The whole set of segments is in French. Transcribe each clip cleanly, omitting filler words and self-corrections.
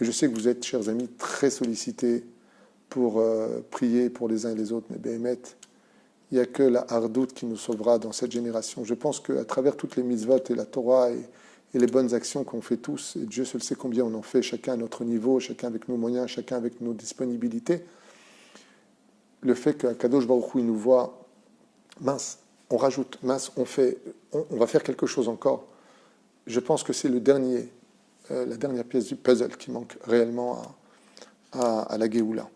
Et je sais que vous êtes, chers amis, très sollicités pour prier pour les uns et les autres, mais Béhémet, il n'y a que la hardoute qui nous sauvera dans cette génération. Je pense qu'à travers toutes les mitzvot et la Torah et les bonnes actions qu'on fait tous, et Dieu seul sait combien on en fait, chacun à notre niveau, chacun avec nos moyens, chacun avec nos disponibilités, le fait qu'Akadosh Baruch Hu il nous voit, mince, on rajoute, mince, on va faire quelque chose encore. Je pense que c'est la dernière pièce du puzzle qui manque réellement à la Géoula.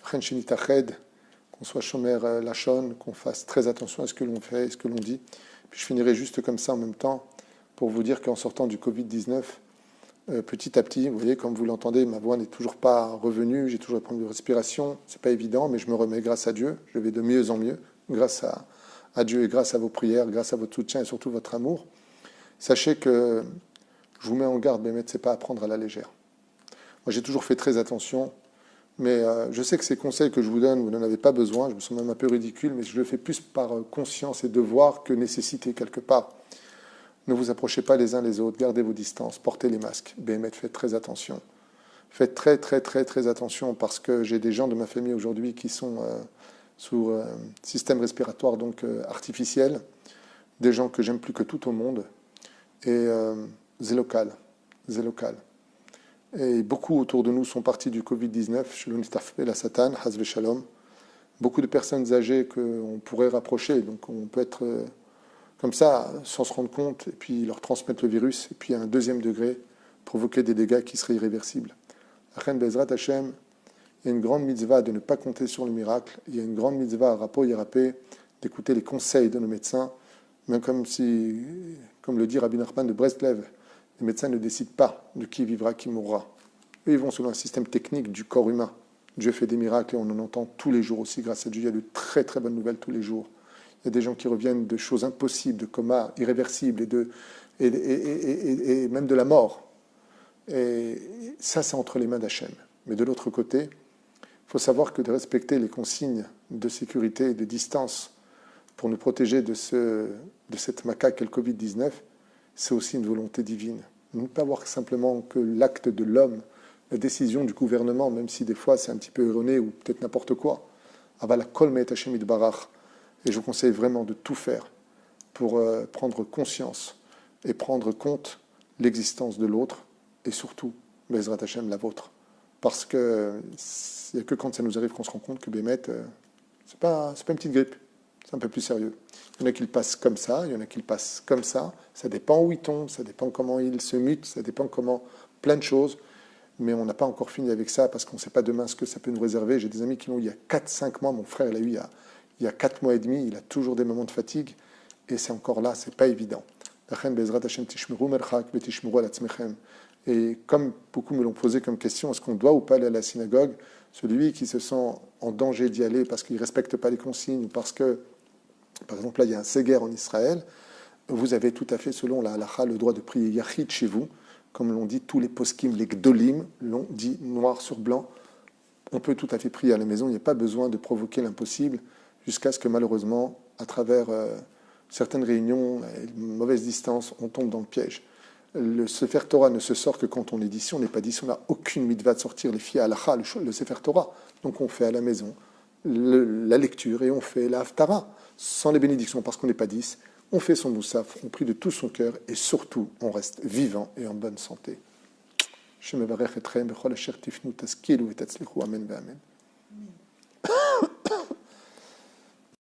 Qu'on soit Shomer Lachon, qu'on fasse très attention à ce que l'on fait et ce que l'on dit. Puis je finirai juste comme ça en même temps pour vous dire qu'en sortant du Covid-19, petit à petit, vous voyez, comme vous l'entendez, ma voix n'est toujours pas revenue, j'ai toujours un problème de respiration, c'est pas évident, mais je me remets grâce à Dieu, je vais de mieux en mieux, grâce à Dieu et grâce à vos prières, grâce à votre soutien et surtout votre amour. Sachez que je vous mets en garde, mais c'est pas à prendre à la légère. Moi, j'ai toujours fait très attention, mais je sais que ces conseils que je vous donne, vous n'en avez pas besoin, je me sens même un peu ridicule, mais je le fais plus par conscience et devoir que nécessité quelque part. Ne vous approchez pas les uns les autres, gardez vos distances, portez les masques. Béhémet, faites très attention. Faites très, très, très, très attention parce que j'ai des gens de ma famille aujourd'hui qui sont sous système respiratoire donc artificiel, des gens que j'aime plus que tout au monde, et c'est local. Et beaucoup autour de nous sont partis du Covid-19, la Satan, Hazve Shalom. Beaucoup de personnes âgées qu'on pourrait rapprocher, donc on peut être comme ça, sans se rendre compte, et puis leur transmettre le virus, et puis à un deuxième degré, provoquer des dégâts qui seraient irréversibles. Achen Bezrat Hashem, il y a une grande mitzvah de ne pas compter sur le miracle, il y a une grande mitzvah à Rapo Yerapé, d'écouter les conseils de nos médecins, même comme le dit Rabbi Nachman de Breslev, les médecins ne décident pas de qui vivra, qui mourra. Eux, ils vont selon un système technique du corps humain. Dieu fait des miracles et on en entend tous les jours aussi, grâce à Dieu, il y a de très très bonnes nouvelles tous les jours. Il y a des gens qui reviennent de choses impossibles, de coma irréversibles et même de la mort. Et ça, c'est entre les mains d'Hachem. Mais de l'autre côté, il faut savoir que de respecter les consignes de sécurité et de distance pour nous protéger de cette macaque qu'est le Covid-19, c'est aussi une volonté divine. Ne pas voir simplement que l'acte de l'homme, la décision du gouvernement, même si des fois c'est un petit peu erroné ou peut-être n'importe quoi. Avala kol me'et Hashem itbarach. Et je vous conseille vraiment de tout faire pour prendre conscience et prendre compte l'existence de l'autre et surtout, Bezrat Hashem, la vôtre. Parce que il n'y a que quand ça nous arrive qu'on se rend compte que Béhémet, c'est pas une petite grippe, c'est un peu plus sérieux. Il y en a qui le passent comme ça, il y en a qui le passent comme ça. Ça dépend où il tombe, ça dépend comment il se mute, ça dépend comment plein de choses. Mais on n'a pas encore fini avec ça parce qu'on ne sait pas demain ce que ça peut nous réserver. J'ai des amis qui l'ont eu il y a 4-5 mois. Mon frère l'a eu il y a 4 mois et demi. Il a toujours des moments de fatigue. Et c'est encore là, c'est pas évident. Et comme beaucoup me l'ont posé comme question, est-ce qu'on doit ou pas aller à la synagogue? Celui qui se sent en danger d'y aller parce qu'il ne respecte pas les consignes ou parce que, par exemple, là, il y a un séguer en Israël, vous avez tout à fait, selon la halakha, le droit de prier yachid chez vous. Comme l'ont dit tous les poskim, les gdolim, l'ont dit noir sur blanc. On peut tout à fait prier à la maison, il n'y a pas besoin de provoquer l'impossible jusqu'à ce que malheureusement, à travers certaines réunions, une mauvaise distance, on tombe dans le piège. Le Sefer Torah ne se sort que quand on est d'ici, on n'est pas d'ici, on n'a aucune mitzvah de sortir les filles à halakha, le Sefer Torah. Donc on fait à la maison la lecture et on fait la haftara, sans les bénédictions parce qu'on n'est pas 10. On fait son moussaf, on prie de tout son cœur et surtout, on reste vivant et en bonne santé. Amen.